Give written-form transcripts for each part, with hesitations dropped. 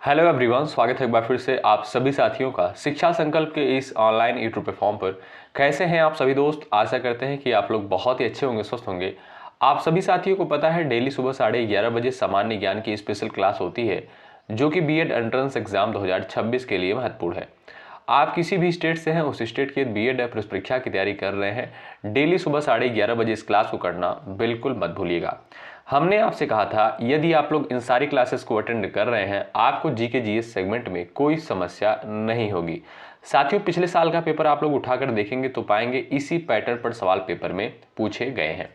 Hello everyone, स्वागत है एक बार फिर से आप सभी साथियों का शिक्षा संकल्प के इस ऑनलाइन यूट्यूब प्लेटफॉर्म पर। कैसे हैं आप सभी दोस्त? आशा करते हैं कि आप लोग बहुत ही अच्छे होंगे, स्वस्थ होंगे। आप सभी साथियों को पता है डेली सुबह 11:30 बजे सामान्य ज्ञान की स्पेशल क्लास होती है जो कि बीएड एंट्रेंस एग्जाम 2026 के लिए महत्वपूर्ण है। आप किसी भी स्टेट से हैं, उस स्टेट की बीएड या प्रवेश परीक्षा की तैयारी कर रहे हैं, डेली सुबह 11:30 बजे इस क्लास को करना बिल्कुल मत भूलिएगा। हमने आपसे कहा था यदि आप लोग इन सारी क्लासेस को अटेंड कर रहे हैं आपको जीके जीएस सेगमेंट में कोई समस्या नहीं होगी। साथियों, पिछले साल का पेपर आप लोग उठाकर देखेंगे तो पाएंगे इसी पैटर्न पर सवाल पेपर में पूछे गए हैं।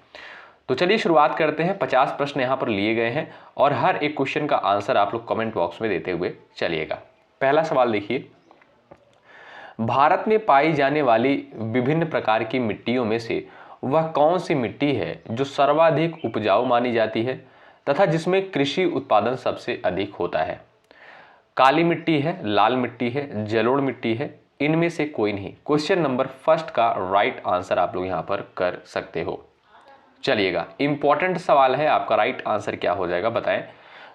तो चलिए शुरुआत करते हैं। 50 प्रश्न यहाँ पर लिए गए हैं और हर एक क्वेश्चन का आंसर आप लोग कमेंट बॉक्स में देते हुए चलिएगा। पहला सवाल देखिए, भारत में पाई जाने वाली विभिन्न प्रकार की मिट्टियों में से वह कौन सी मिट्टी है जो सर्वाधिक उपजाऊ मानी जाती है तथा जिसमें कृषि उत्पादन सबसे अधिक होता है? काली मिट्टी है, लाल मिट्टी है, जलोढ़ मिट्टी है, इनमें से कोई नहीं। क्वेश्चन नंबर फर्स्ट का राइट आंसर आप लोग यहां पर कर सकते हो। चलिएगा, इंपॉर्टेंट सवाल है, आपका राइट आंसर क्या हो जाएगा बताएं।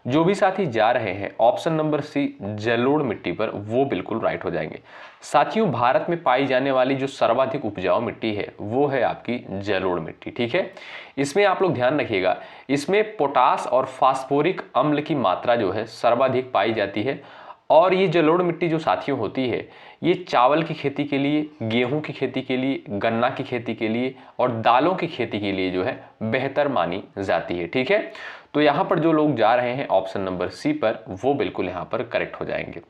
जो भी साथी जा रहे हैं ऑप्शन नंबर सी जलोढ़ मिट्टी पर, वो बिल्कुल राइट हो जाएंगे। साथियों, भारत में पाई जाने वाली जो सर्वाधिक उपजाऊ मिट्टी है वो है आपकी जलोढ़ मिट्टी। ठीक है, इसमें आप लोग ध्यान रखिएगा, इसमें पोटास और फास्फोरिक अम्ल की मात्रा जो है सर्वाधिक पाई जाती है। और ये जलोढ़ मिट्टी जो साथियों होती है ये चावल की खेती के लिए, गेहूं की खेती के लिए, गन्ना की खेती के लिए और दालों की खेती के लिए जो है बेहतर मानी जाती है। ठीक है, तो यहां पर जो लोग जा रहे हैं ऑप्शन नंबर सी पर, वो बिल्कुल यहां पर करेक्ट हो जाएंगे।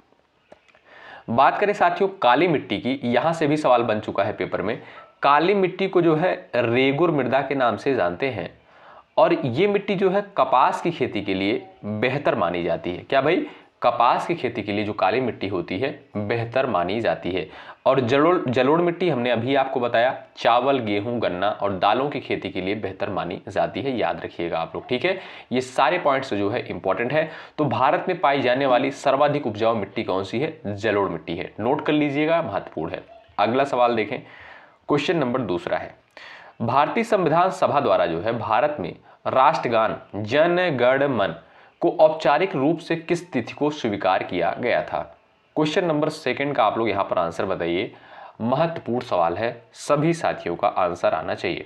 बात करें साथियों काली मिट्टी की, यहां से भी सवाल बन चुका है पेपर में। काली मिट्टी को जो है रेगुर मृदा के नाम से जानते हैं और ये मिट्टी जो है कपास की खेती के लिए बेहतर मानी जाती है। क्या भाई? कपास की खेती के लिए जो काली मिट्टी होती है बेहतर मानी जाती है। और जलोढ़ मिट्टी हमने अभी आपको बताया चावल, गेहूं, गन्ना और दालों की खेती के लिए बेहतर मानी जाती है, याद रखिएगा आप लोग। ठीक है, ये सारे पॉइंट्स जो है इंपॉर्टेंट है। तो भारत में पाई जाने वाली सर्वाधिक उपजाऊ मिट्टी कौन सी है? जलोढ़ मिट्टी है, नोट कर लीजिएगा, महत्वपूर्ण है। अगला सवाल देखें, क्वेश्चन नंबर दूसरा है, भारतीय संविधान सभा द्वारा जो है भारत में राष्ट्रगान जन गण मन को औपचारिक रूप से किस तिथि को स्वीकार किया गया था? क्वेश्चन नंबर सेकंड का आप लोग यहां पर आंसर बताइए। महत्वपूर्ण सवाल है, सभी साथियों का आंसर आना चाहिए।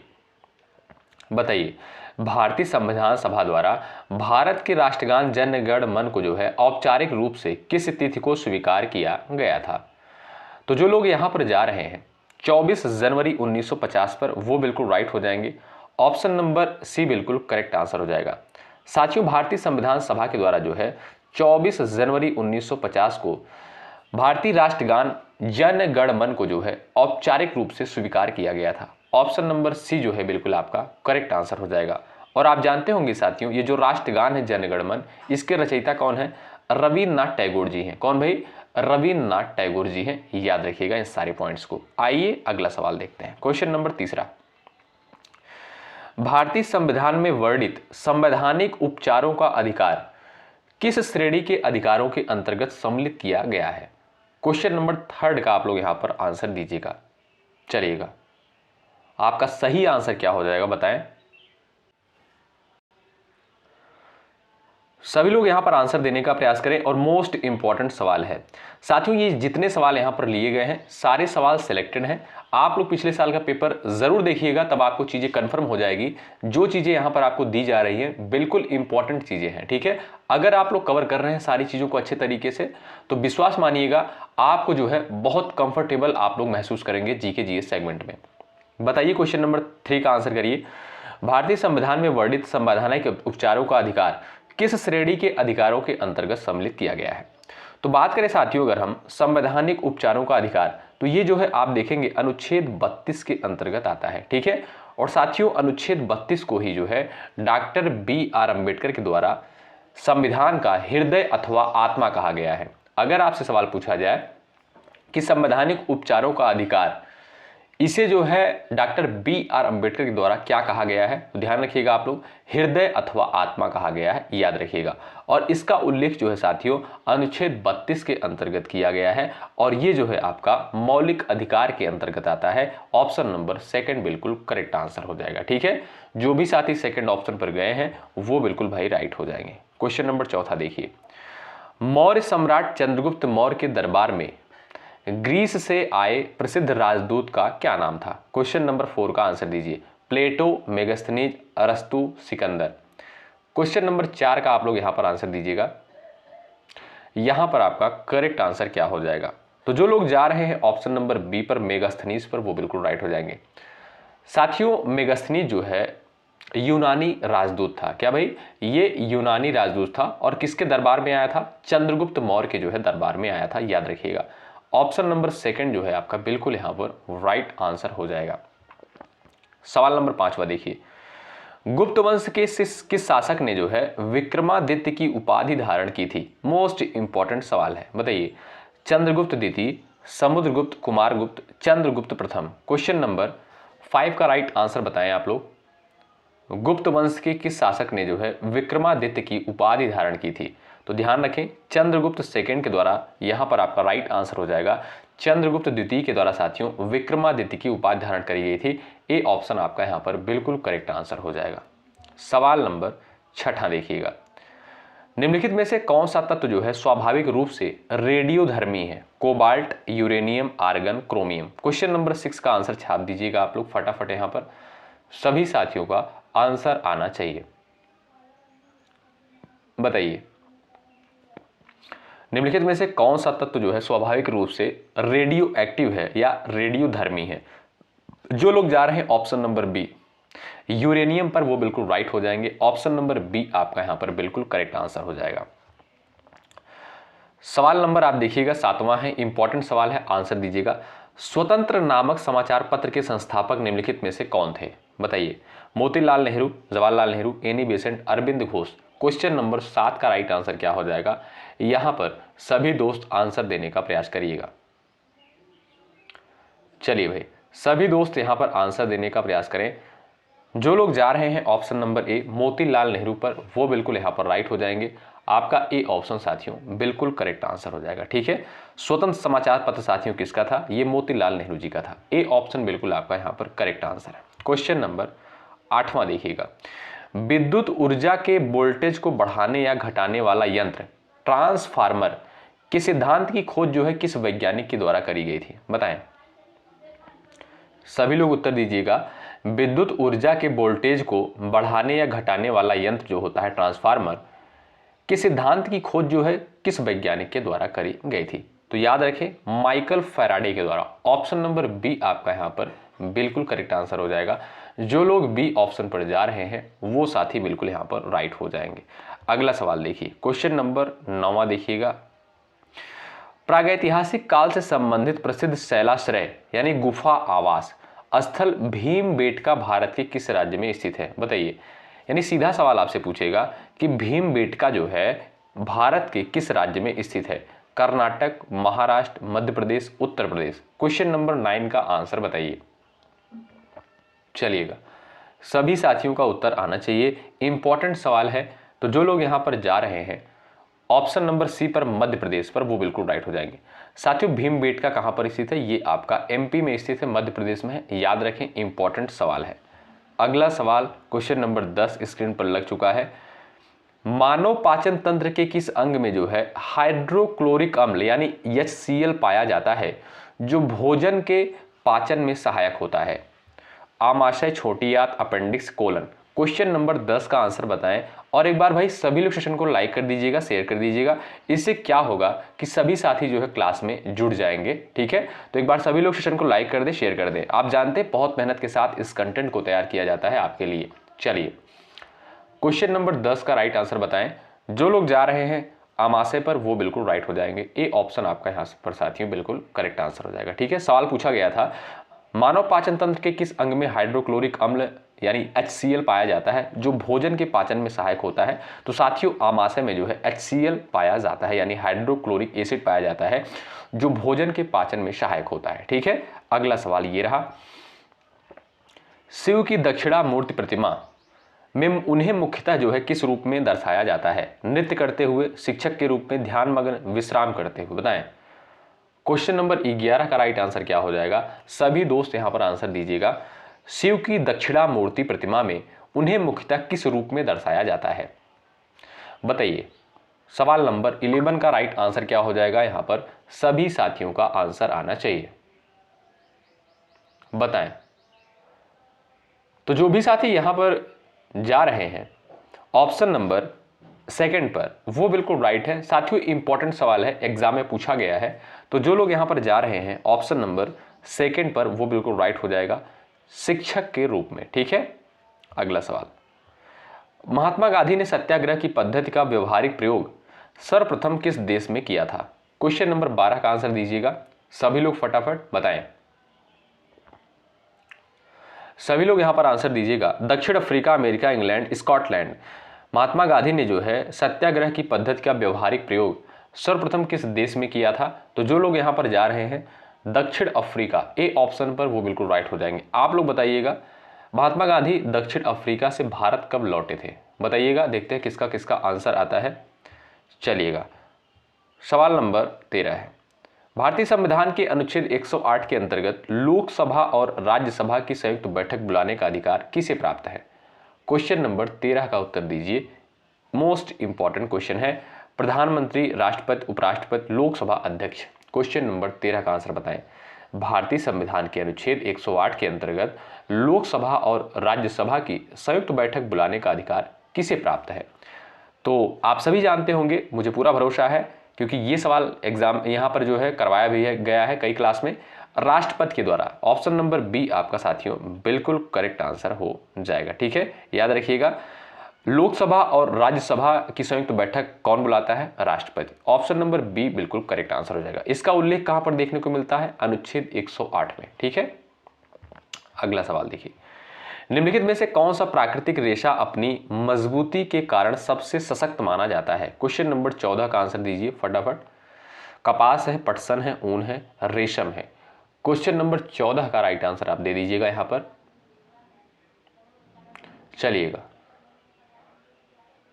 बताइए, भारतीय संविधान सभा द्वारा भारत के राष्ट्रगान जन गण मन को जो है औपचारिक रूप से किस तिथि को स्वीकार किया गया था? तो जो लोग यहां पर जा रहे हैं 24 जनवरी 1950 पर, वो बिल्कुल राइट हो जाएंगे। ऑप्शन नंबर सी बिल्कुल करेक्ट आंसर हो जाएगा। साथियों, भारतीय संविधान सभा के द्वारा जो है 24 जनवरी 1950 को भारतीय राष्ट्रगान जन गण मन को जो है औपचारिक रूप से स्वीकार किया गया था। ऑप्शन नंबर सी जो है बिल्कुल आपका करेक्ट आंसर हो जाएगा। और आप जानते होंगे साथियों, ये जो राष्ट्रगान है जन गण मन, इसके रचयिता कौन है? रविन्द्रनाथ टैगोर जी हैं। कौन भाई? रविन्द्रनाथ टैगोर जी हैं, याद रखिएगा इन सारे पॉइंट्स को। आइए अगला सवाल देखते हैं। क्वेश्चन नंबर तीसरा, भारतीय संविधान में वर्णित संवैधानिक उपचारों का अधिकार किस श्रेणी के अधिकारों के अंतर्गत सम्मिलित किया गया है? क्वेश्चन नंबर थर्ड का आप लोग यहां पर आंसर दीजिएगा। चलिएगा, आपका सही आंसर क्या हो जाएगा बताएं। सभी लोग यहां पर आंसर देने का प्रयास करें और मोस्ट इंपॉर्टेंट सवाल है साथियों, ये जितने सवाल यहां पर लिए गए हैं सारे सवाल सिलेक्टेड हैं। आप लोग पिछले साल का पेपर जरूर देखिएगा, तब आपको चीजें कंफर्म हो जाएगी। जो चीजें यहां पर आपको दी जा रही हैं बिल्कुल इंपॉर्टेंट चीजें हैं। ठीक है, अगर आप लोग कवर कर रहे हैं सारी चीजों को अच्छे तरीके से तो विश्वास मानिएगा आपको जो है बहुत कंफर्टेबल आप लोग महसूस करेंगे जीके जीएस सेगमेंट में। बताइए, क्वेश्चन नंबर 3 का आंसर करिए। भारतीय संविधान में वर्णित संवैधानिक उपचारों का अधिकार किस श्रेणी के अधिकारों के अंतर्गत सम्मिलित किया गया है? तो बात करें साथियों अगर हम संवैधानिक उपचारों का अधिकार, तो ये जो है आप देखेंगे अनुच्छेद 32 के अंतर्गत आता है। ठीक है, और साथियों अनुच्छेद 32 को ही जो है डॉक्टर BR अम्बेडकर के द्वारा संविधान का हृदय अथवा आत्मा कहा गया है। अगर आपसे सवाल पूछा जाए कि संवैधानिक उपचारों का अधिकार, इसे जो है डॉक्टर BR अम्बेडकर के द्वारा क्या कहा गया है, तो ध्यान रखिएगा आप लोग, हृदय अथवा आत्मा कहा गया है, याद रखिएगा। और इसका उल्लेख जो है साथियों अनुच्छेद 32 के अंतर्गत किया गया है और ये जो है आपका मौलिक अधिकार के अंतर्गत आता है। ऑप्शन नंबर सेकंड बिल्कुल करेक्ट आंसर हो जाएगा। ठीक है, जो भी साथी सेकंड ऑप्शन पर गए हैं वो बिल्कुल भाई राइट हो जाएंगे। क्वेश्चन नंबर चौथा देखिए, मौर्य सम्राट चंद्रगुप्त मौर्य के दरबार में ग्रीस से आए प्रसिद्ध राजदूत का क्या नाम था? क्वेश्चन नंबर 4 का आंसर दीजिए। प्लेटो, मेगस्थनीज, अरस्तु, सिकंदर। क्वेश्चन नंबर 4 का आप लोग यहां पर आंसर दीजिएगा। यहां पर आपका करेक्ट आंसर क्या हो जाएगा? तो जो लोग जा रहे हैं ऑप्शन नंबर बी पर, मेगास्थनीज पर, वो बिल्कुल राइट हो जाएंगे। साथियों, मेगास्थनीज जो है यूनानी राजदूत था। क्या भाई? ये यूनानी राजदूत था और किसके दरबार में आया था? चंद्रगुप्त मौर्य के जो है दरबार में आया था, याद रखिएगा। ऑप्शन नंबर 2 जो है आपका बिल्कुल यहां पर राइट आंसर हो जाएगा। सवाल नंबर 5वां देखिए। गुप्त वंश के किस शासक ने जो है विक्रमादित्य की उपाधि धारण की थी? मोस्ट इंपॉर्टेंट सवाल है, बताइए। चंद्रगुप्त द्वितीय, समुद्रगुप्त, कुमारगुप्त, चंद्रगुप्त प्रथम। क्वेश्चन नंबर 5 का राइट आंसर बताएं आप लोग। गुप्त वंश के किस शासक ने जो है विक्रमादित्य की उपाधि धारण की थी? तो ध्यान रखें, चंद्रगुप्त सेकंड के द्वारा यहां पर आपका राइट आंसर हो जाएगा। चंद्रगुप्त द्वितीय के द्वारा साथियों विक्रमादित्य की उपाधि धारण करी गई थी। ए ऑप्शन आपका यहां पर बिल्कुल करेक्ट आंसर हो जाएगा। सवाल नंबर 6 देखिएगा। निम्नलिखित में से कौन सा तत्व जो है स्वाभाविक रूप से रेडियोधर्मी है? Cobalt, uranium, argon, chromium. Question number 6 का आंसर छाप दीजिएगा आप लोग फटाफट। यहां पर सभी साथियों का आंसर आना चाहिए, बताइए। निम्नलिखित में से कौन सा तत्व जो है स्वाभाविक रूप से रेडियो एक्टिव है या रेडियोधर्मी है? जो लोग जा रहे हैं ऑप्शन नंबर बी, यूरेनियम पर, वो बिल्कुल राइट हो जाएंगे। ऑप्शन नंबर बी आपका यहां पर बिल्कुल करेक्ट आंसर हो जाएगा। सवाल नंबर आप देखिएगा 7वां है, इंपॉर्टेंट सवाल है, आंसर दीजिएगा। स्वतंत्र नामक समाचार पत्र के संस्थापक निम्नलिखित में से कौन थे? बताइए। Motilal Nehru, Jawaharlal Nehru, Annie Besant, Aurobindo Ghosh. Question number 7 का राइट आंसर क्या हो जाएगा? यहां पर सभी दोस्त आंसर देने का प्रयास करिएगा। चलिए भाई, सभी दोस्त यहां पर आंसर देने का प्रयास करें। जो लोग जा रहे हैं option number A, Motilal Nehru पर, वो बिल्कुल यहां पर राइट हो जाएंगे। आपका ए ऑप्शन साथियों बिल्कुल करेक्ट आंसर हो जाएगा, ठीक है। स्वतंत्र समाचार पत्र साथियों किसका था? ये मोतीलाल नेहरू जी का था। ए ऑप्शन बिल्कुल आपका यहां पर करेक्ट आंसर है। क्वेश्चन नंबर 8वां देखिएगा। विद्युत ऊर्जा के वोल्टेज को बढ़ाने या घटाने वाला यंत्र ट्रांसफार्मर के सिद्धांत की खोज जो है किस वैज्ञानिक के द्वारा करी गई थी? बताएं। सभी लोग उत्तर दीजिएगा। विद्युत ऊर्जा के वोल्टेज को बढ़ाने या घटाने वाला यंत्र जो होता है ट्रांसफार्मर के सिद्धांत की खोज जो है किस वैज्ञानिक के द्वारा करी गई थी? तो याद रखें, माइकल फैराडे के द्वारा। ऑप्शन नंबर बी आपका यहां पर बिल्कुल करेक्ट आंसर हो जाएगा। जो लोग बी ऑप्शन पर जा रहे हैं वो साथी बिल्कुल यहां पर राइट हो जाएंगे। अगला सवाल देखिए, क्वेश्चन नंबर 9वां देखिएगा। प्रागैतिहासिक काल से संबंधित प्रसिद्ध शैलाश्रय यानी गुफा आवास स्थल भीमबेटका भारत के किस राज्य में स्थित है? बताइए। यानी सीधा सवाल आपसे पूछेगा कि भीमबेटका जो है भारत के किस राज्य में स्थित है? कर्नाटक, महाराष्ट्र, मध्य प्रदेश, उत्तर प्रदेश। क्वेश्चन नंबर 9 का आंसर बताइए। चलिएगा, सभी साथियों का उत्तर आना चाहिए, इंपॉर्टेंट सवाल है। तो जो लोग यहां पर जा रहे हैं ऑप्शन नंबर सी पर, मध्य प्रदेश पर, वो बिल्कुल राइट हो जाएंगे। साथियों, भीमबेटका कहां पर स्थित है? ये आपका एमपी में स्थित है, मध्य प्रदेश में है, याद रखें, इंपॉर्टेंट सवाल है। अगला सवाल क्वेश्चन नंबर 10 स्क्रीन पर लग चुका है। मानव पाचन तंत्र के किस अंग में जो है हाइड्रोक्लोरिक अम्ल यानी HCl पाया जाता है जो भोजन के पाचन में सहायक होता है? आमाशय, छोटी आंत, अपेंडिक्स, कोलन। क्वेश्चन नंबर 10 का आंसर बताएं। और एक बार भाई सभी लोग सेशन को लाइक कर दीजिएगा, शेयर कर दीजिएगा। इससे क्या होगा कि सभी साथी जो है क्लास में जुड़ जाएंगे, ठीक है। तो एक बार सभी लोग सेशन को लाइक कर दें, शेयर कर दें। आप जानते हैं बहुत मेहनत के साथ इस कंटेंट को तैयार किया जाता है आपके लिए। चलिए, क्वेश्चन नंबर 10 का राइट आंसर बताएं। जो लोग जा रहे हैं आमाशय पर, वो बिल्कुल राइट हो जाएंगे। ए ऑप्शन आपका यहां पर साथियों बिल्कुल करेक्ट आंसर हो जाएगा, ठीक है। सवाल पूछा गया था, मानव पाचन तंत्र के किस अंग में हाइड्रोक्लोरिक अम्ल यानी HCl पाया जाता है जो भोजन के पाचन में सहायक होता है? तो साथियों, आमाशय में जो है HCl पाया जाता है यानी हाइड्रोक्लोरिक एसिड पाया जाता है जो भोजन के पाचन में सहायक होता है, ठीक है। अगला सवाल ये रहा। शिव की दक्षिणामूर्ति प्रतिमा में उन्हें मुख्यतः जो है किस रूप में दर्शाया जाता है? नृत्य करते हुए, शिक्षक के रूप में, ध्यानमग्न, विश्राम करते हुए। बताएं। क्वेश्चन नंबर 11 का राइट आंसर क्या हो जाएगा? सभी दोस्त यहां पर आंसर दीजिएगा। शिव की दक्षिणामूर्ति प्रतिमा में उन्हें मुख्यतः किस रूप में दर्शाया जाता है? बताइए। सवाल नंबर 11 का राइट आंसर क्या हो जाएगा? यहां पर सभी साथियों का आंसर आना चाहिए, बताएं। तो जो भी साथी यहां पर जा रहे हैं ऑप्शन नंबर सेकंड पर, वो बिल्कुल राइट है। साथियों इंपॉर्टेंट सवाल है, एग्जाम में पूछा गया है, तो जो लोग यहां पर जा रहे हैं ऑप्शन नंबर सेकंड पर, वो बिल्कुल राइट हो जाएगा, शिक्षक के रूप में। ठीक है, अगला सवाल, महात्मा गांधी ने सत्याग्रह की पद्धति का व्यवहारिक प्रयोग सर्वप्रथम किस देश में किया था? क्वेश्चन नंबर 12 का आंसर दीजिएगा, सभी लोग फटाफट बताएं। सभी लोग यहां पर आंसर दीजिएगा। दक्षिण Africa, America, England, Scotland. Mahatma Gandhi ने जो है सत्याग्रह की पद्धति का व्यवहारिक प्रयोग सर्वप्रथम किस देश में किया था? तो जो लोग यहां पर जा रहे हैं दक्षिण अफ्रीका, ए ऑप्शन पर, वो बिल्कुल राइट हो जाएंगे। आप लोग बताइएगा महात्मा गांधी दक्षिण अफ्रीका से भारत कब लौटे थे? बताइएगा, देखते हैं किसका किसका आंसर आता है। चलिएगा, सवाल नंबर 13 है, भारतीय संविधान के अनुच्छेद 108 के अंतर्गत लोकसभा और राज्यसभा की संयुक्त बैठक बुलाने का अधिकार किसे प्राप्त है? क्वेश्चन नंबर 13 का उत्तर दीजिए, मोस्ट इंपॉर्टेंट क्वेश्चन है। प्रधानमंत्री, राष्ट्रपति, उपराष्ट्रपति, लोकसभा अध्यक्ष। क्वेश्चन नंबर 13 का आंसर बताएं। भारतीय संविधान के अनुच्छेद 108 के अंतर्गत लोकसभा और राज्यसभा की संयुक्त बैठक बुलाने का अधिकार किसे प्राप्त है? तो आप सभी जानते होंगे, मुझे पूरा भरोसा है, क्योंकि ये सवाल एग्जाम यहाँ पर जो है करवाया भी है गया है कई क्लास में, राष्ट्रपति के द्वारा। ऑप्शन नंबर बी आपका साथियों बिल्कुल करेक्ट आंसर हो जाएगा। ठीक है, याद रखिएगा, लोकसभा और राज्यसभा की संयुक्त बैठक कौन बुलाता है? राष्ट्रपति। ऑप्शन नंबर बी बिल्कुल करेक्ट आंसर हो जाएगा। इसका उल्लेख कहां पर देखने को मिलता है? अनुच्छेद 108 में। ठीक है, अगला सवाल देखिए, निम्नलिखित में से कौन सा प्राकृतिक रेशा अपनी मजबूती के कारण सबसे सशक्त माना जाता है? क्वेश्चन नंबर 14 का आंसर दीजिए फटाफट। कपास है, पटसन है, ऊन है, रेशम है। क्वेश्चन नंबर 14 का राइट आंसर आप दे दीजिएगा यहां पर। चलिएगा,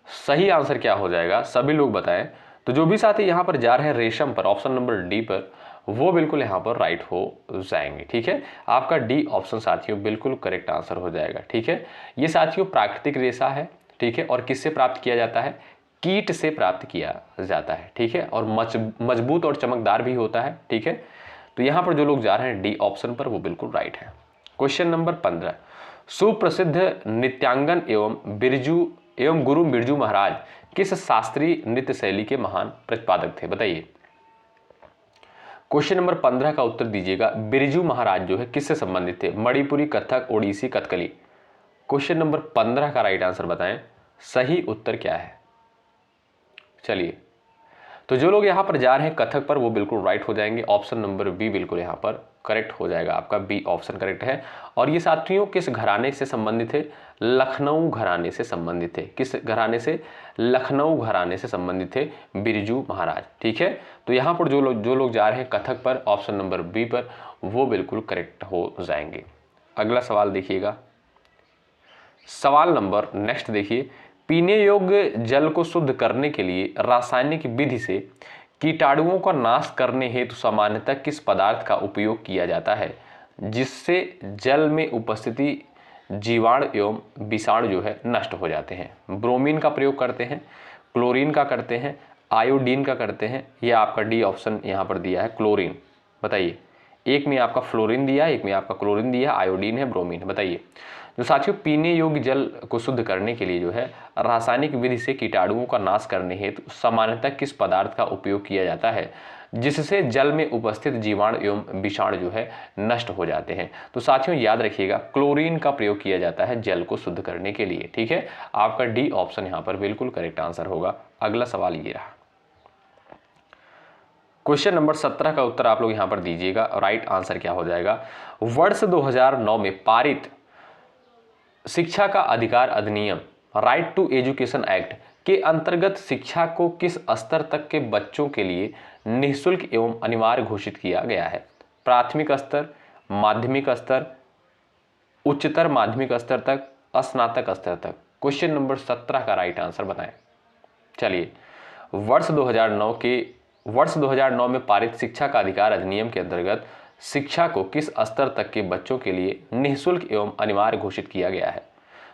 सही आंसर क्या हो जाएगा सभी लोग बताएं। तो जो भी साथी यहां पर जा रहे हैं रेशम पर, ऑप्शन नंबर डी पर, वो बिल्कुल यहां पर राइट हो जाएंगे। ठीक है, आपका डी ऑप्शन साथियों बिल्कुल करेक्ट आंसर हो जाएगा। ठीक है, ये साथियों प्राकृतिक रेशा है। ठीक है, और किससे प्राप्त किया जाता है? कीट से प्राप्त किया जाता है। ठीक है, और मजबूत और चमकदार भी होता है। ठीक है, तो यहां पर जो लोग जा रहे हैं डी ऑप्शन पर, वो बिल्कुल राइट है। क्वेश्चन नंबर 15, सुप्रसिद्ध नृत्यांगन एवं गुरु बिरजू महाराज किस शास्त्रीय नृत्य शैली के महान प्रतिपादक थे? बताइए। क्वेश्चन नंबर 15 का उत्तर दीजिएगा। बिरजू महाराज जो है किससे संबंधित थे? मणिपुरी, कथक, ओडिसी, कथकली। क्वेश्चन नंबर 15 का राइट आंसर बताएं, सही उत्तर क्या है? चलिए, तो जो लोग यहां पर जा रहे हैं कथक पर, वो बिल्कुल राइट हो जाएंगे। ऑप्शन नंबर बी बिल्कुल यहां पर करेक्ट हो जाएगा, आपका बी ऑप्शन करेक्ट है। और ये साथियों किस घराने से संबंधित है? लखनऊ घराने से संबंधित है। किस घराने से? लखनऊ घराने से संबंधित थे बिरजू महाराज। ठीक है, तो यहां पर जो लोग जा रहे हैं कथक पर, ऑप्शन नंबर बी पर, वो बिल्कुल करेक्ट हो जाएंगे। अगला सवाल देखिएगा, सवाल नंबर नेक्स्ट देखिए, पीने योग्य जल को शुद्ध करने के लिए रासायनिक विधि से कीटाणुओं का नाश करने हेतु सामान्यतः किस पदार्थ का उपयोग किया जाता है जिससे जल में उपस्थिति जीवाणु एवं विषाणु जो है नष्ट हो जाते हैं? ब्रोमीन का प्रयोग करते हैं, क्लोरीन का करते हैं, आयोडीन का करते हैं, या आपका डी ऑप्शन यहाँ पर दिया है क्लोरीन। बताइए, एक में आपका फ्लोरीन दिया है, एक में आपका क्लोरीन दिया है, आयोडीन है, ब्रोमीन है। बताइए। जो साथियों पीने योग्य जल को शुद्ध करने के लिए जो है रासायनिक विधि से कीटाणुओं का नाश करने हेतु सामान्यतः किस पदार्थ का उपयोग किया जाता है जिससे जल में उपस्थित जीवाणु एवं विषाणु जो है नष्ट हो जाते हैं? तो साथियों याद रखिएगा, क्लोरीन का प्रयोग किया जाता है जल को शुद्ध करने के लिए। ठीक है, आपका डी ऑप्शन यहाँ पर बिल्कुल करेक्ट आंसर होगा। अगला सवाल ये रहा, क्वेश्चन नंबर 17 का उत्तर आप लोग यहां पर दीजिएगा। राइट आंसर क्या हो जाएगा? वर्ष 2009 में पारित शिक्षा का अधिकार अधिनियम, राइट टू एजुकेशन एक्ट के अंतर्गत शिक्षा को किस स्तर तक के बच्चों के लिए निःशुल्क एवं अनिवार्य घोषित किया गया है? प्राथमिक स्तर, माध्यमिक स्तर, उच्चतर माध्यमिक स्तर तक, स्नातक स्तर तक। क्वेश्चन नंबर 17 का राइट आंसर बताएं। चलिए, वर्ष 2009 में पारित शिक्षा का अधिकार अधिनियम के अंतर्गत शिक्षा को किस स्तर तक के बच्चों के लिए निःशुल्क एवं अनिवार्य घोषित किया गया है?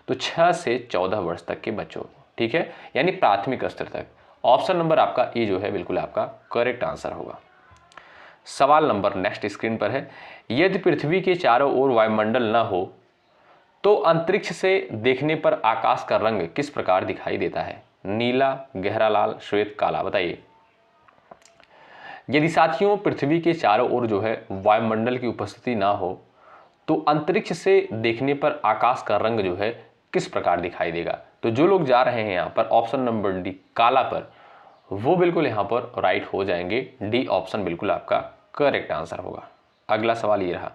तो 6 से 14 वर्ष तक के बच्चों को। ठीक है, यानी प्राथमिक स्तर तक। ऑप्शन नंबर आपका ए जो है बिल्कुल आपका करेक्ट आंसर होगा। सवाल नंबर नेक्स्ट स्क्रीन पर है, यदि पृथ्वी के चारों ओर वायुमंडल न हो तो अंतरिक्ष से देखने पर आकाश का रंग किस प्रकार दिखाई देता है? नीला, गहरा लाल, श्वेत, काला, बताइए। यदि साथियों पृथ्वी के चारों ओर जो है वायुमंडल की उपस्थिति ना हो तो अंतरिक्ष से देखने पर आकाश का रंग जो है किस प्रकार दिखाई देगा? तो जो लोग जा रहे हैं यहाँ पर ऑप्शन नंबर डी काला पर, वो बिल्कुल यहाँ पर राइट हो जाएंगे। डी ऑप्शन बिल्कुल आपका करेक्ट आंसर होगा। अगला सवाल ये रहा,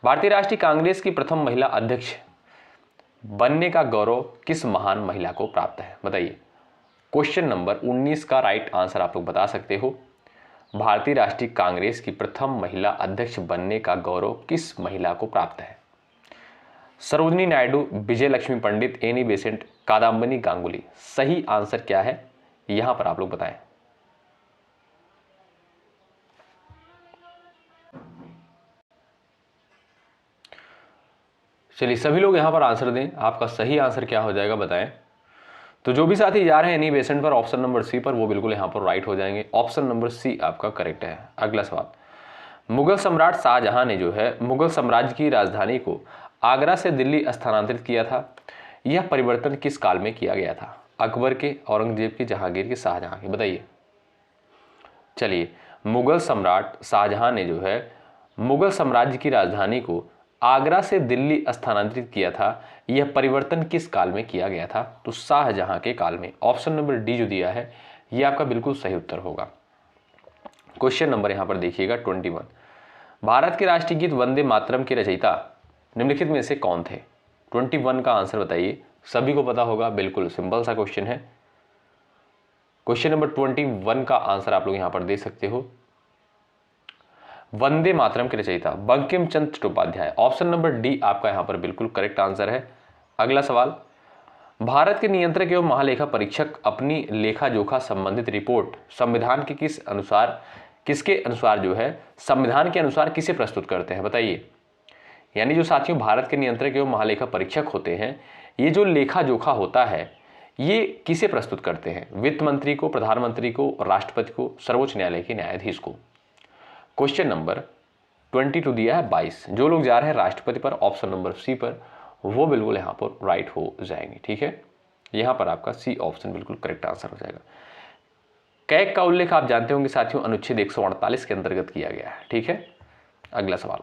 भारतीय राष्ट्रीय कांग्रेस की प्रथम महिला अध्यक्ष बनने का गौरव किस महान महिला को प्राप्त है? बताइए। क्वेश्चन नंबर 19 का राइट आंसर आप लोग बता सकते हो। भारतीय राष्ट्रीय कांग्रेस की प्रथम महिला अध्यक्ष बनने का गौरव किस महिला को प्राप्त है? सरोजिनी नायडू, विजय लक्ष्मी पंडित, एनी बेसेंट, कादम्बिनी गांगुली। सही आंसर क्या है यहां पर आप लोग बताएं। चलिए सभी लोग यहां पर आंसर दें, आपका सही आंसर क्या हो जाएगा बताएं। तो जो भी साथी जा रहे हैं एनी बेसेंट पर, ऑप्शन नंबर सी पर, वो बिल्कुल यहां पर राइट हो जाएंगे। ऑप्शन नंबर सी आपका करेक्ट है। अगला सवाल, मुगल सम्राट शाहजहां ने जो है मुगल साम्राज्य की राजधानी को आगरा से दिल्ली स्थानांतरित किया था। यह परिवर्तन किस काल में किया गया था? अकबर के, औरंगजेब के, जहांगीर के, शाहजहां के, बताइए। चलिए, मुगल सम्राट शाहजहां ने जो है मुगल साम्राज्य की राजधानी को आगरा से दिल्ली स्थानांतरित किया था। यह परिवर्तन किस काल में किया गया था? तो शाहजहां के काल में। ऑप्शन नंबर डी जो दिया है यह आपका बिल्कुल सही उत्तर होगा। क्वेश्चन नंबर यहां पर देखिएगा 21, भारत के राष्ट्रीय गीत वंदे मातरम के रचयिता निम्नलिखित में से कौन थे? 21 का आंसर बताइए। सभी को पता होगा, बिल्कुल सिंपल सा क्वेश्चन है। क्वेश्चन नंबर 21 का आंसर आप लोग यहां पर दे सकते हो। वंदे मातरम के रचयिता Bankim Chandra Chattopadhyay. Option number D आपका यहां पर बिल्कुल करेक्ट आंसर है। अगला सवाल, भारत के नियंत्रक एवं महालेखा परीक्षक अपनी लेखा जोखा संबंधित रिपोर्ट संविधान के किसके अनुसार जो है संविधान के अनुसार किसे प्रस्तुत करते हैं? बताइए। यानी जो साथियों भारत के नियंत्रक एवं महालेखा परीक्षक होते हैं, ये जो लेखा जोखा होता है ये किसे प्रस्तुत करते हैं? वित्त मंत्री को, प्रधानमंत्री को, राष्ट्रपति को, सर्वोच्च न्यायालय के न्यायाधीश को। क्वेश्चन नंबर 22 दिया है 22। जो लोग जा रहे हैं राष्ट्रपति पर, ऑप्शन नंबर सी पर, वो बिल्कुल यहाँ पर राइट हो जाएंगे। ठीक है, यहाँ पर आपका सी ऑप्शन बिल्कुल करेक्ट आंसर हो जाएगा। कैग का उल्लेख आप जानते होंगे साथियों अनुच्छेद 148 के अंतर्गत किया गया है। ठीक है, अगला सवाल,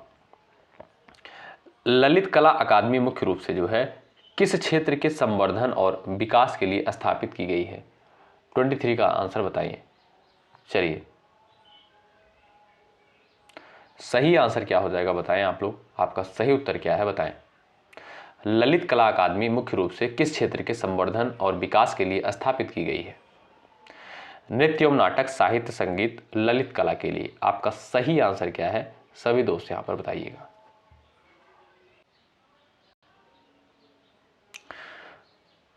ललित कला अकादमी मुख्य रूप से जो है किस क्षेत्र के संवर्धन और विकास के लिए स्थापित की गई है? 23 का आंसर बताइए। चलिए, सही आंसर क्या हो जाएगा बताएं आप लोग, आपका सही उत्तर क्या है बताएं। ललित कला अकादमी मुख्य रूप से किस क्षेत्र के संवर्धन और विकास के लिए स्थापित की गई है? नृत्य एवं नाटक, साहित्य, संगीत, ललित कला के लिए। आपका सही आंसर क्या है सभी दोस्त यहां पर बताइएगा।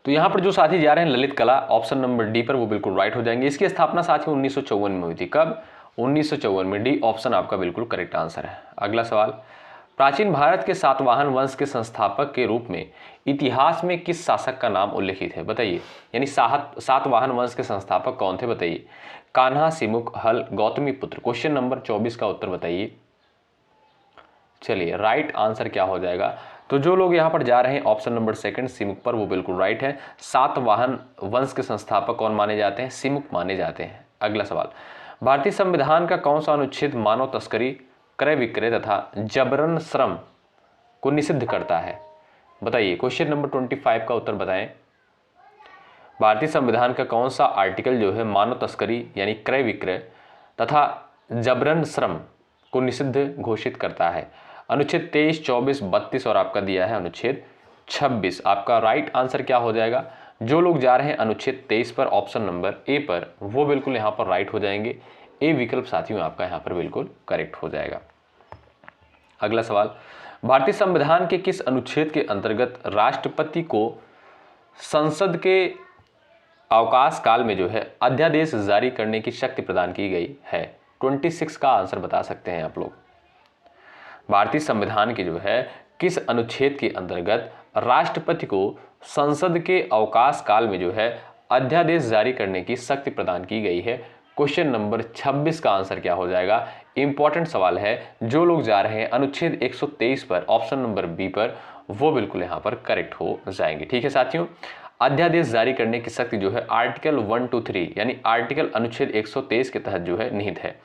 तो यहां पर जो साथी जा रहे हैं ललित कला, ऑप्शन नंबर डी पर, वो बिल्कुल राइट हो जाएंगे। इसकी स्थापना साथियों 1954 में हुई थी। कब? 1954 में। डी ऑप्शन आपका बिल्कुल करेक्ट आंसर है। अगला सवाल, प्राचीन भारत के सातवाहन वंश के संस्थापक के रूप में इतिहास में किस शासक का नाम उल्लेखित है? बताइए। यानी सातवाहन वंश के संस्थापक कौन थे? बताइए। कान्हा, सिमुक, हल, गौतमी पुत्र। क्वेश्चन नंबर 24 का उत्तर बताइए। चलिए, राइट आंसर क्या हो जाएगा? तो जो लोग यहां पर जा रहे हैं ऑप्शन नंबर सेकंड सिमुक पर, वो बिल्कुल राइट है। सातवाहन वंश के संस्थापक कौन माने जाते हैं? सिमुक माने जाते हैं। अगला सवाल, भारतीय संविधान का कौन सा अनुच्छेद मानव तस्करी, क्रय विक्रय तथा जबरन श्रम को निषिद्ध करता है? बताइए। क्वेश्चन नंबर 25 का उत्तर बताएं। भारतीय संविधान का कौन सा आर्टिकल जो है मानव तस्करी यानी क्रय विक्रय तथा जबरन श्रम को निषिद्ध घोषित करता है? अनुच्छेद 23, 24, 32 और आपका दिया है अनुच्छेद 26। आपका राइट आंसर क्या हो जाएगा? जो लोग जा रहे हैं अनुच्छेद 23 पर, ऑप्शन नंबर ए पर, वो बिल्कुल यहाँ पर राइट हो जाएंगे। ए विकल्प साथियों आपका यहाँ पर बिल्कुल करेक्ट हो जाएगा। अगला सवाल, भारतीय संविधान के किस अनुच्छेद के अंतर्गत राष्ट्रपति को संसद के अवकाश काल में जो है अध्यादेश जारी करने की शक्ति प्रदान की गई है? 26 का आंसर बता सकते हैं आप लोग। भारतीय संविधान के जो है किस अनुच्छेद के अंतर्गत राष्ट्रपति को संसद के अवकाश काल में जो है अध्यादेश जारी करने की शक्ति प्रदान की गई है? क्वेश्चन नंबर 26 का आंसर क्या हो जाएगा? इंपॉर्टेंट सवाल है। जो लोग जा रहे हैं अनुच्छेद 123 पर, ऑप्शन नंबर बी पर, वो बिल्कुल यहां पर करेक्ट हो जाएंगे। ठीक है साथियों, अध्यादेश जारी करने की शक्ति जो है आर्टिकल 123 यानी आर्टिकल अनुच्छेद 123 के तहत जो है निहित है।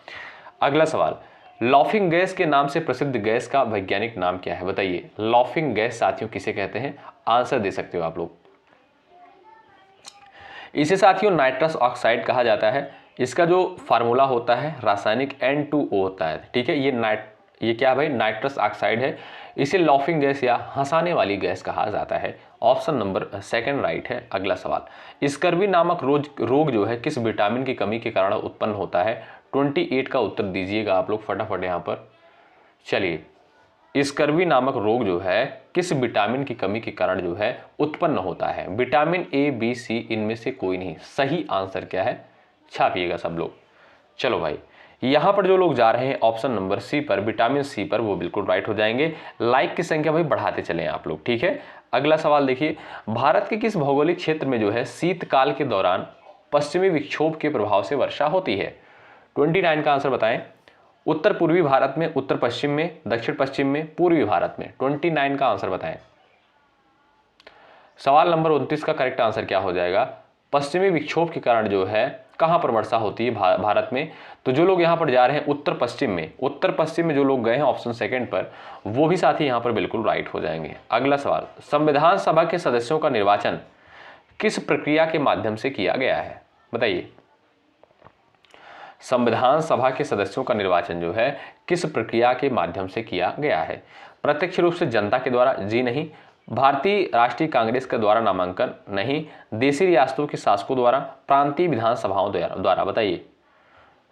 अगला सवाल, लॉफिंग गैस के नाम से प्रसिद्ध गैस का वैज्ञानिक नाम क्या है? बताइए, लॉफिंग गैस साथियों किसे कहते हैं? आंसर दे सकते हो आप लोग। इसे साथियों नाइट्रस ऑक्साइड कहा जाता है। इसका जो फार्मूला होता है रासायनिक N2O होता है। ठीक है, ये क्या है भाई? नाइट्रस ऑक्साइड है। इसे लॉफिंग गैस या हंसाने वाली गैस कहा जाता है। ऑप्शन नंबर सेकंड राइट है। अगला सवाल, स्कर्वी नामक रोग जो है किस विटामिन की कमी के कारण उत्पन्न होता है? 28 का उत्तर दीजिएगा आप लोग फटाफट यहाँ पर। चलिए, स्कर्वी नामक रोग जो है किस विटामिन की कमी के कारण जो है उत्पन्न होता है? विटामिन A, B, C इनमें से कोई नहीं। सही आंसर क्या है? छापिएगा सब लोग। चलो भाई, यहां पर जो लोग जा रहे हैं ऑप्शन नंबर सी पर, विटामिन सी पर, वो बिल्कुल राइट हो जाएंगे। लाइक की संख्या भाई बढ़ाते चलें आप लोग। ठीक है, अगला सवाल देखिए, भारत के किस भौगोलिक क्षेत्र में जो है शीतकाल के दौरान पश्चिमी विक्षोभ के प्रभाव से वर्षा होती है? 29 का आंसर बताएं। उत्तर पूर्वी भारत में, उत्तर पश्चिम में, दक्षिण पश्चिम में, पूर्वी भारत में। 29 का आंसर बताएं। सवाल नंबर 29 का करेक्ट आंसर क्या हो जाएगा? पश्चिमी विक्षोभ के कारण जो है कहां पर वर्षा होती है भारत में? तो जो लोग यहां पर जा रहे हैं उत्तर पश्चिम में, उत्तर पश्चिम में जो लोग गए हैं ऑप्शन सेकंड पर, वो भी साथी यहां पर बिल्कुल राइट हो जाएंगे। अगला सवाल, संविधान सभा के सदस्यों का निर्वाचन किस प्रक्रिया के माध्यम से किया गया है? बताइए, संविधान सभा के सदस्यों का निर्वाचन जो है किस प्रक्रिया के माध्यम से किया गया है? प्रत्यक्ष रूप से जनता के द्वारा? जी नहीं। भारतीय राष्ट्रीय कांग्रेस के द्वारा? नामांकन? नहीं। देशी रियासतों के शासकों द्वारा? प्रांतीय विधानसभाओं द्वारा? बताइए,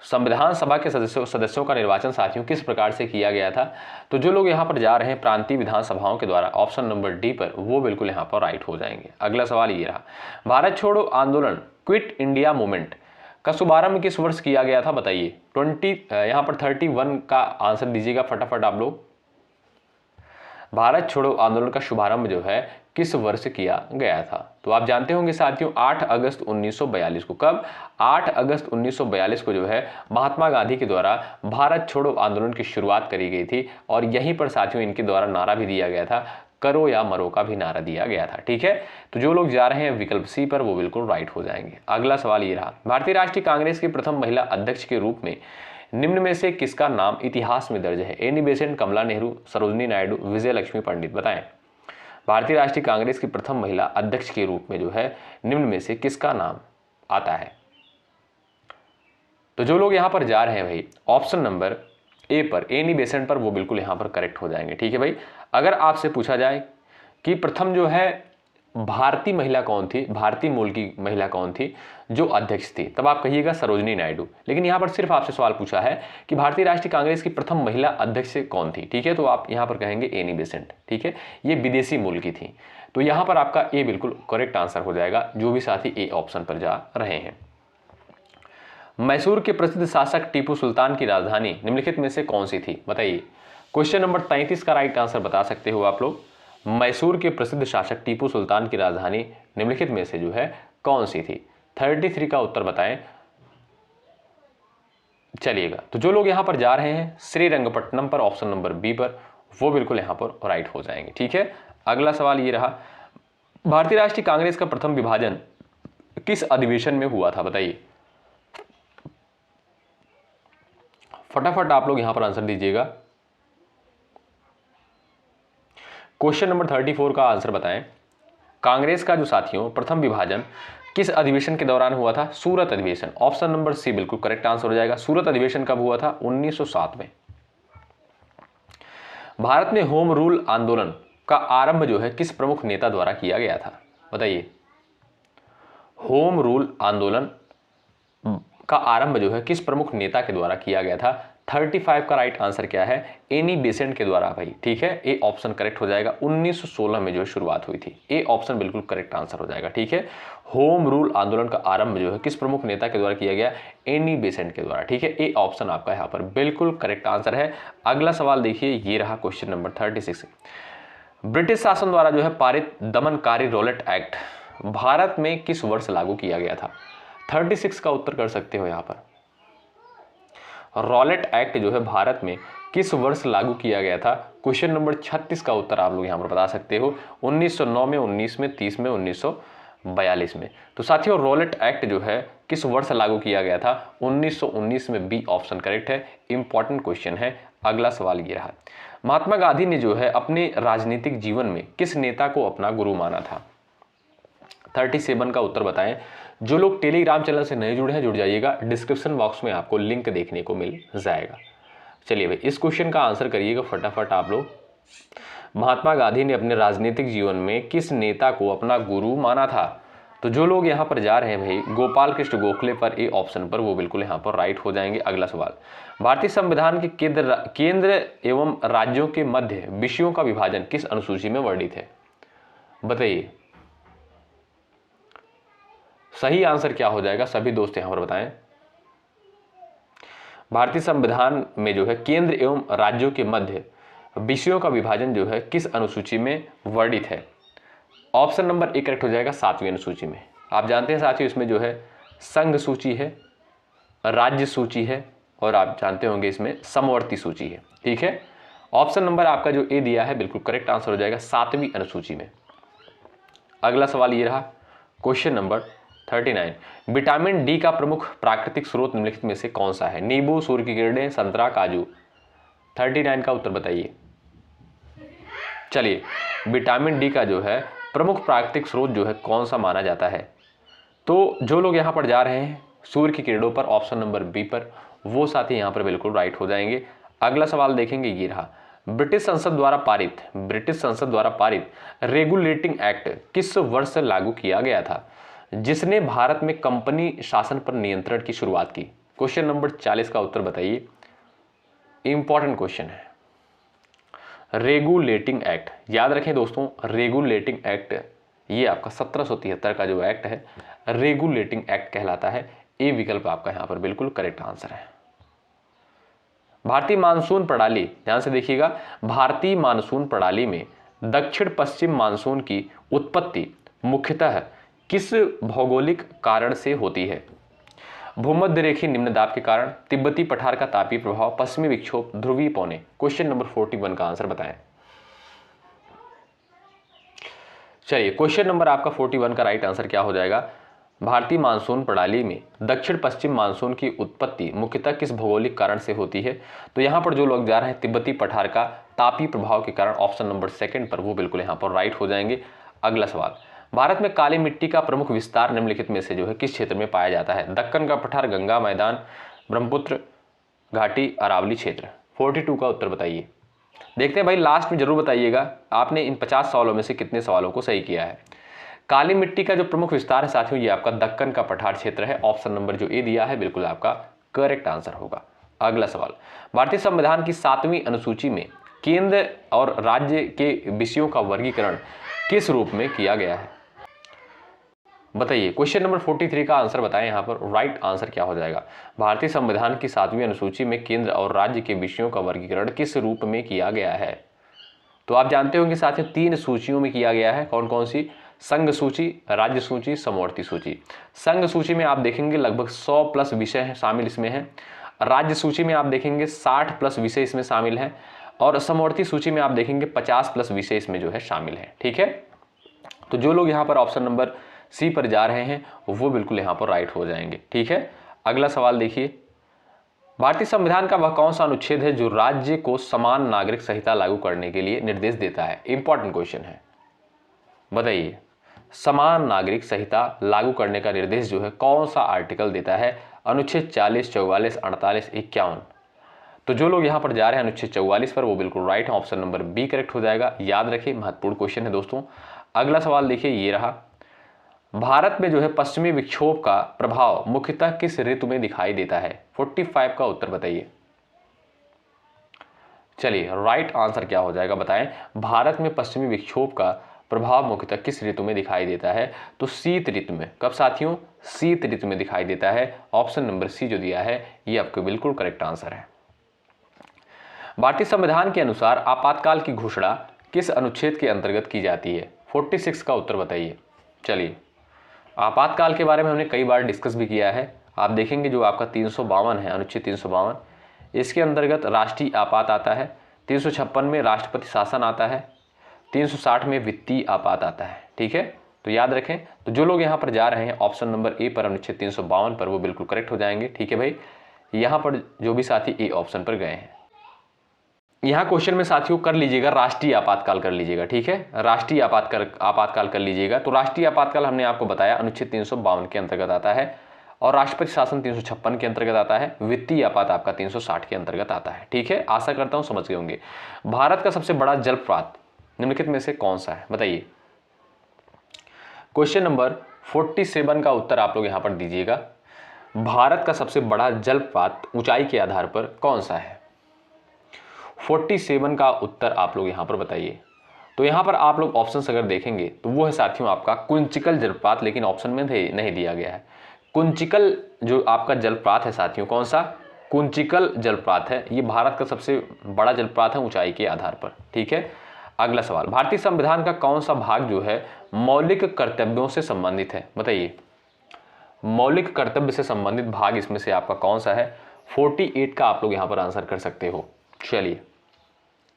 संविधान सभा के सदस्यों का निर्वाचन साथियों किस प्रकार से किया गया था? तो जो लोग यहाँ पर जा रहे हैं प्रांतीय विधानसभाओं के द्वारा, ऑप्शन नंबर डी पर, वो बिल्कुल यहाँ पर राइट हो जाएंगे। अगला सवाल ये रहा, भारत छोड़ो आंदोलन, क्विट इंडिया मूवमेंट का शुभारंभ किस वर्ष किया गया था? बताइए, 31 का आंसर दीजिएगा फटाफट आप लोग। भारत छोड़ो आंदोलन का शुभारंभ जो है किस वर्ष किया गया था? तो आप जानते होंगे साथियों 8 अगस्त 1942 को। कब? 8 अगस्त 1942 को जो है महात्मा गांधी के द्वारा भारत छोड़ो आंदोलन की शुरुआत करी गई थी और यहीं पर साथियों इनके द्वारा नारा भी दिया गया था, करो या मरो का भी नारा दिया गया था। ठीक है, तो जो लोग जा रहे हैं विकल्प सी पर, वो बिल्कुल राइट हो जाएंगे। अगला सवाल ये रहा, भारतीय राष्ट्रीय कांग्रेस की प्रथम महिला अध्यक्ष के रूप में निम्न में से किसका नाम इतिहास में दर्ज है? एनी बेसेंट, कमला नेहरू, सरोजनी नायडू, विजय लक्ष्मी पंडित? बताएं, भारतीय राष्ट्रीय कांग्रेस की प्रथम महिला अध्यक्ष के रूप में जो है निम्न में से किसका नाम आता है? तो जो लोग यहां पर जा रहे हैं भाई ऑप्शन नंबर ए पर, एनी बेसेंट पर, वो बिल्कुल यहां पर करेक्ट हो जाएंगे। ठीक है भाई, अगर आपसे पूछा जाए कि प्रथम जो है भारतीय महिला कौन थी, भारतीय मूल की महिला कौन थी जो अध्यक्ष थी, तब आप कहिएगा सरोजनी नायडू। लेकिन यहां पर सिर्फ आपसे सवाल पूछा है कि भारतीय राष्ट्रीय कांग्रेस की प्रथम महिला अध्यक्ष कौन थी। ठीक है, तो आप यहां पर कहेंगे एनी बेसेंट। ठीक है, ये विदेशी मूल की थी। तो यहां पर आपका ए बिल्कुल करेक्ट आंसर हो जाएगा, जो भी साथी ए ऑप्शन पर जा रहे हैं। मैसूर के प्रसिद्ध शासक टीपू सुल्तान की राजधानी निम्नलिखित में से कौन सी थी? बताइए, क्वेश्चन नंबर 33 का राइट आंसर बता सकते हो आप लोग। मैसूर के प्रसिद्ध शासक टीपू सुल्तान की राजधानी निम्नलिखित में से जो है कौन सी थी? 33 का उत्तर बताएं। चलिएगा, तो जो लोग यहां पर जा रहे हैं श्रीरंगपट्टनम पर, ऑप्शन नंबर बी पर, वो बिल्कुल यहां पर राइट हो जाएंगे। ठीक है, अगला सवाल ये रहा, भारतीय राष्ट्रीय कांग्रेस का प्रथम विभाजन किस अधिवेशन में हुआ था? बताइए, फटाफट आप लोग यहां पर आंसर दीजिएगा। क्वेश्चन नंबर 34 का आंसर बताएं, कांग्रेस का जो साथियों प्रथम विभाजन किस अधिवेशन के दौरान हुआ था? सूरत अधिवेशन। ऑप्शन नंबर सी बिल्कुल करेक्ट आंसर हो जाएगा। सूरत अधिवेशन कब हुआ था? 1907 में। भारत में होम रूल आंदोलन का आरंभ जो है किस प्रमुख नेता द्वारा किया गया था? बताइए, होम रूल आंदोलन का आरंभ जो है किस प्रमुख नेता के द्वारा किया गया था? 35 का राइट आंसर क्या है? एनी बेसेंट के द्वारा भाई। ठीक है, ए ऑप्शन करेक्ट हो जाएगा। 1916 में जो शुरुआत हुई थी, ए ऑप्शन बिल्कुल करेक्ट आंसर हो जाएगा। ठीक है, होम रूल आंदोलन का आरंभ जो है किस प्रमुख नेता के द्वारा किया गया? एनी बेसेंट के द्वारा। ठीक है, ए ऑप्शन आपका यहाँ पर बिल्कुल करेक्ट आंसर है। अगला सवाल देखिए, ये रहा क्वेश्चन नंबर 36। ब्रिटिश शासन द्वारा जो है पारित दमनकारी रॉलेट एक्ट भारत में किस वर्ष लागू किया गया था? 36 का उत्तर कर सकते हो यहाँ पर। रॉलेट एक्ट जो है भारत में किस वर्ष लागू किया गया था? क्वेश्चन नंबर 36 का उत्तर आप लोग यहाँ पर बता सकते हो। 1909 में, 19 में, 30 में, 1942 में। तो साथियों रॉलेट एक्ट जो है किस वर्ष लागू किया गया था? 1919 में। बी ऑप्शन करेक्ट है। इंपॉर्टेंट क्वेश्चन है। अगला सवाल ये रहा, महात्मा गांधी ने जो है अपने राजनीतिक जीवन में किस नेता को अपना गुरु माना था? 37 का उत्तर बताएं। जो लोग टेलीग्राम चैनल से नहीं जुड़े हैं जुड़ जाइएगा, डिस्क्रिप्शन बॉक्स में आपको लिंक देखने को मिल जाएगा। चलिए भाई इस क्वेश्चन का आंसर करिएगा फटाफट आप लोग। महात्मा गांधी ने अपने राजनीतिक जीवन में किस नेता को अपना गुरु माना था? तो जो लोग यहाँ पर जा रहे हैं भाई गोपाल कृष्ण गोखले पर, ए ऑप्शन पर, वो बिल्कुल यहाँ पर राइट हो जाएंगे। अगला सवाल, भारतीय संविधान के केंद्र एवं राज्यों के मध्य विषयों का विभाजन किस अनुसूची में वर्णित है? बताइए सही आंसर क्या हो जाएगा? सभी दोस्त यहाँ पर बताएं। भारतीय संविधान में जो है केंद्र एवं राज्यों के मध्य विषयों का विभाजन जो है किस अनुसूची में वर्णित है? ऑप्शन नंबर ए करेक्ट हो जाएगा 7वीं अनुसूची में। आप जानते हैं साथियों इसमें जो है संघ सूची है, राज्य सूची है और आप जानते होंगे इसमें समवर्ती सूची है। ठीक है, ऑप्शन नंबर आपका जो ए दिया है बिल्कुल करेक्ट आंसर हो जाएगा 7वीं अनुसूची में। अगला सवाल ये रहा, क्वेश्चन नंबर 39, विटामिन डी का प्रमुख प्राकृतिक स्रोत निम्नलिखित में से कौन सा है? नींबू, सूर्य की किरणें, संतरा, काजू। 39 का उत्तर बताइए। चलिए विटामिन डी का जो है प्रमुख प्राकृतिक स्रोत जो है कौन सा माना जाता है? तो जो लोग यहाँ पर जा रहे हैं सूर्य की किरणों पर, ऑप्शन नंबर बी पर, वो साथी यहाँ पर बिल्कुल राइट हो जाएंगे। अगला सवाल देखेंगे ये रहा, ब्रिटिश संसद द्वारा पारित रेगुलेटिंग एक्ट किस वर्ष से लागू किया गया था जिसने भारत में कंपनी शासन पर नियंत्रण की शुरुआत की? क्वेश्चन नंबर 40 का उत्तर बताइए। इंपॉर्टेंट क्वेश्चन है। रेगुलेटिंग एक्ट याद रखें दोस्तों, रेगुलेटिंग एक्ट ये आपका 1773 का जो एक्ट है रेगुलेटिंग एक्ट कहलाता है। ए विकल्प आपका यहां पर बिल्कुल करेक्ट आंसर है। भारतीय मानसून प्रणाली, ध्यान से देखिएगा, भारतीय मानसून प्रणाली में दक्षिण पश्चिम मानसून की उत्पत्ति मुख्यतः किस भौगोलिक कारण से होती है? भूमध्य रेखीय निम्न दाब के कारण, तिब्बती पठार का तापीय प्रभाव, पश्चिमी विक्षोभ, ध्रुवीय पौने। क्वेश्चन नंबर 41 का आंसर बताएं। चलिए क्वेश्चन नंबर आपका 41 का राइट आंसर क्या हो जाएगा? भारतीय मानसून प्रणाली में दक्षिण पश्चिम मानसून की उत्पत्ति मुख्यतः किस भौगोलिक कारण से होती है? तो यहां पर जो लोग जा रहे हैं तिब्बती पठार का तापीय प्रभाव के कारण, ऑप्शन नंबर 2 पर, वो बिल्कुल यहां पर राइट हो जाएंगे। अगला सवाल, भारत में काली मिट्टी का प्रमुख विस्तार निम्नलिखित में से जो है किस क्षेत्र में पाया जाता है? दक्कन का पठार, गंगा मैदान, ब्रह्मपुत्र घाटी, अरावली क्षेत्र। 42 का उत्तर बताइए। देखते हैं भाई लास्ट में जरूर बताइएगा आपने इन 50 सवालों में से कितने सवालों को सही किया है। काली मिट्टी का जो प्रमुख विस्तार है साथियों ये आपका दक्कन का पठार क्षेत्र है। ऑप्शन नंबर जो ए दिया है बिल्कुल आपका करेक्ट आंसर होगा। अगला सवाल, भारतीय संविधान की 7वीं अनुसूची में केंद्र और राज्य के विषयों का वर्गीकरण किस रूप में किया गया है? बताइए। क्वेश्चन नंबर 43 का आंसर बताएं। यहाँ पर राइट आंसर क्या हो जाएगा? भारतीय संविधान की 7वीं अनुसूची में केंद्र और राज्य के विषयों का वर्गीकरण किस रूप में किया गया है? तो आप जानते होंगे साथियों 3 सूचियों में किया गया है। कौन कौन सी? संघ सूची, राज्य सूची, समवर्ती सूची। संघ सूची में आप देखेंगे लगभग 100 प्लस विषय शामिल इसमें है। राज्य सूची में आप देखेंगे 60 प्लस विषय इसमें शामिल है और समवर्ती सूची में आप देखेंगे 50 प्लस विषय इसमें जो है शामिल है। ठीक है, तो जो लोग यहाँ पर ऑप्शन नंबर सी पर जा रहे हैं वो बिल्कुल यहाँ पर राइट हो जाएंगे। ठीक है, अगला सवाल देखिए, भारतीय संविधान का वह कौन सा अनुच्छेद है जो राज्य को समान नागरिक संहिता लागू करने के लिए निर्देश देता है? इंपॉर्टेंट क्वेश्चन है, बताइए। समान नागरिक संहिता लागू करने का निर्देश जो है कौन सा आर्टिकल देता है? अनुच्छेद 40, 44, 48, 51। तो जो लोग यहाँ पर जा रहे हैं अनुच्छेद 44 पर वो बिल्कुल राइट है। ऑप्शन नंबर बी करेक्ट हो जाएगा। याद रखिए महत्वपूर्ण क्वेश्चन है दोस्तों। अगला सवाल देखिए ये रहा, भारत में जो है पश्चिमी विक्षोभ का प्रभाव मुख्यतः किस ऋतु में दिखाई देता है? 45 का उत्तर बताइए। चलिए राइट आंसर क्या हो जाएगा बताएं। भारत में पश्चिमी विक्षोभ का प्रभाव मुख्यतः किस ऋतु में दिखाई देता है? तो शीत ऋतु में। कब साथियों? शीत ऋतु में दिखाई देता है। ऑप्शन नंबर सी जो दिया है ये आपको बिल्कुल करेक्ट आंसर है। भारतीय संविधान के अनुसार आपातकाल की घोषणा किस अनुच्छेद के अंतर्गत की जाती है? 46 का उत्तर बताइए। चलिए, आपातकाल के बारे में हमने कई बार डिस्कस भी किया है। आप देखेंगे जो आपका 352 है, अनुच्छेद 352, इसके अंतर्गत राष्ट्रीय आपात आता है। 356 में राष्ट्रपति शासन आता है। 360 में वित्तीय आपात आता है। ठीक है, तो याद रखें। तो जो लोग यहाँ पर जा रहे हैं ऑप्शन नंबर ए पर, अनुच्छेद 352 पर, वो बिल्कुल करेक्ट हो जाएंगे। ठीक है भाई, यहाँ पर जो भी साथी ए ऑप्शन पर गए हैं, यहाँ क्वेश्चन में साथियों कर लीजिएगा राष्ट्रीय आपातकाल कर लीजिएगा। ठीक है, राष्ट्रीय आपातकाल कर लीजिएगा। तो राष्ट्रीय आपातकाल हमने आपको बताया अनुच्छेद 352 के अंतर्गत आता है, और राष्ट्रपति शासन 356 के अंतर्गत आता है। वित्तीय आपात आपका 360 के अंतर्गत आता है। ठीक है, आशा करता हूं समझ गए होंगे। भारत का सबसे बड़ा जलप्रपात निम्नलिखित में से कौन सा है, बताइए। क्वेश्चन नंबर 47 का उत्तर आप लोग यहां पर दीजिएगा। भारत का सबसे बड़ा जलप्रपात ऊंचाई के आधार पर कौन सा है? 47 का उत्तर आप लोग यहां पर बताइए। तो यहां पर आप लोग ऑप्शंस अगर देखेंगे तो वो है साथियों आपका कुंचिकल जलप्रपात, लेकिन ऑप्शन में नहीं दिया गया है। कुंचिकल जो आपका जलप्रपात है साथियों, कौन सा? कुंचिकल जलप्रपात है। ये भारत का सबसे बड़ा जलप्रपात है ऊंचाई के आधार पर। ठीक है, अगला सवाल, भारतीय संविधान का कौन सा भाग जो है मौलिक कर्तव्यों से संबंधित है, बताइए। मौलिक कर्तव्य से संबंधित भाग इसमें से आपका कौन सा है? 48 का आप लोग यहां पर आंसर कर सकते हो। चलिए,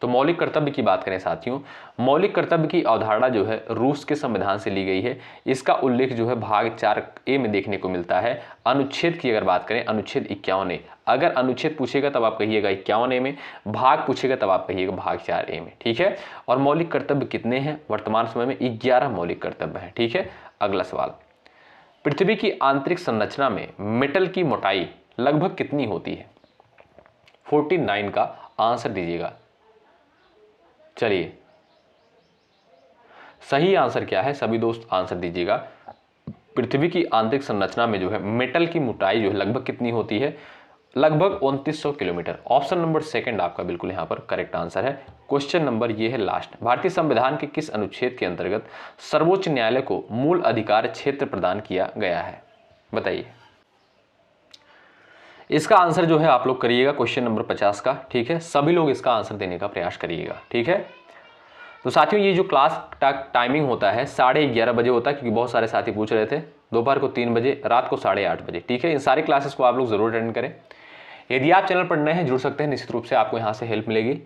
तो मौलिक कर्तव्य की बात करें साथियों, मौलिक कर्तव्य की अवधारणा जो है रूस के संविधान से ली गई है। इसका उल्लेख जो है भाग 4A में देखने को मिलता है। अनुच्छेद की अगर बात करें, अनुच्छेद 51A। अगर अनुच्छेद पूछेगा तब आप कहिएगा 51A में, भाग पूछेगा तब आप कहिएगा भाग 4A में। ठीक है, और मौलिक कर्तव्य कितने हैं वर्तमान समय में? 11 मौलिक कर्तव्य हैं। ठीक है, अगला सवाल, पृथ्वी की आंतरिक संरचना में मेटल की मोटाई लगभग कितनी होती है? 49 का आंसर दीजिएगा। चलिए, सही आंसर क्या है सभी दोस्त आंसर दीजिएगा। पृथ्वी की आंतरिक संरचना में जो है मेटल की मोटाई जो है लगभग कितनी होती है? लगभग 2900 किलोमीटर। ऑप्शन नंबर सेकंड आपका बिल्कुल यहां पर करेक्ट आंसर है। क्वेश्चन नंबर ये है लास्ट, भारतीय संविधान के किस अनुच्छेद के अंतर्गत सर्वोच्च न्यायालय को मूल अधिकार क्षेत्र प्रदान किया गया है, बताइए। इसका आंसर जो है आप लोग करिएगा क्वेश्चन नंबर 50 का। ठीक है, सभी लोग इसका आंसर देने का प्रयास करिएगा। ठीक है, तो साथियों ये जो क्लास टाइमिंग होता है 11:30 बजे होता है, क्योंकि बहुत सारे साथी पूछ रहे थे। दोपहर को 3 बजे, रात को 8:30 बजे। ठीक है, इन सारी क्लासेस को आप लोग जरूर अटेंड करें। यदि आप चैनल पर नए हैं, जुड़ सकते हैं, निश्चित रूप से आपको यहाँ से हेल्प मिलेगी।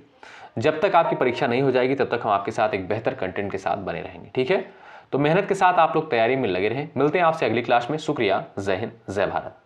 जब तक आपकी परीक्षा नहीं हो जाएगी तब तक हम आपके साथ एक बेहतर कंटेंट के साथ बने रहेंगे। ठीक है, तो मेहनत के साथ आप लोग तैयारी में लगे रहें। मिलते हैं आपसे अगली क्लास में। शुक्रिया, जय हिंद, जय भारत।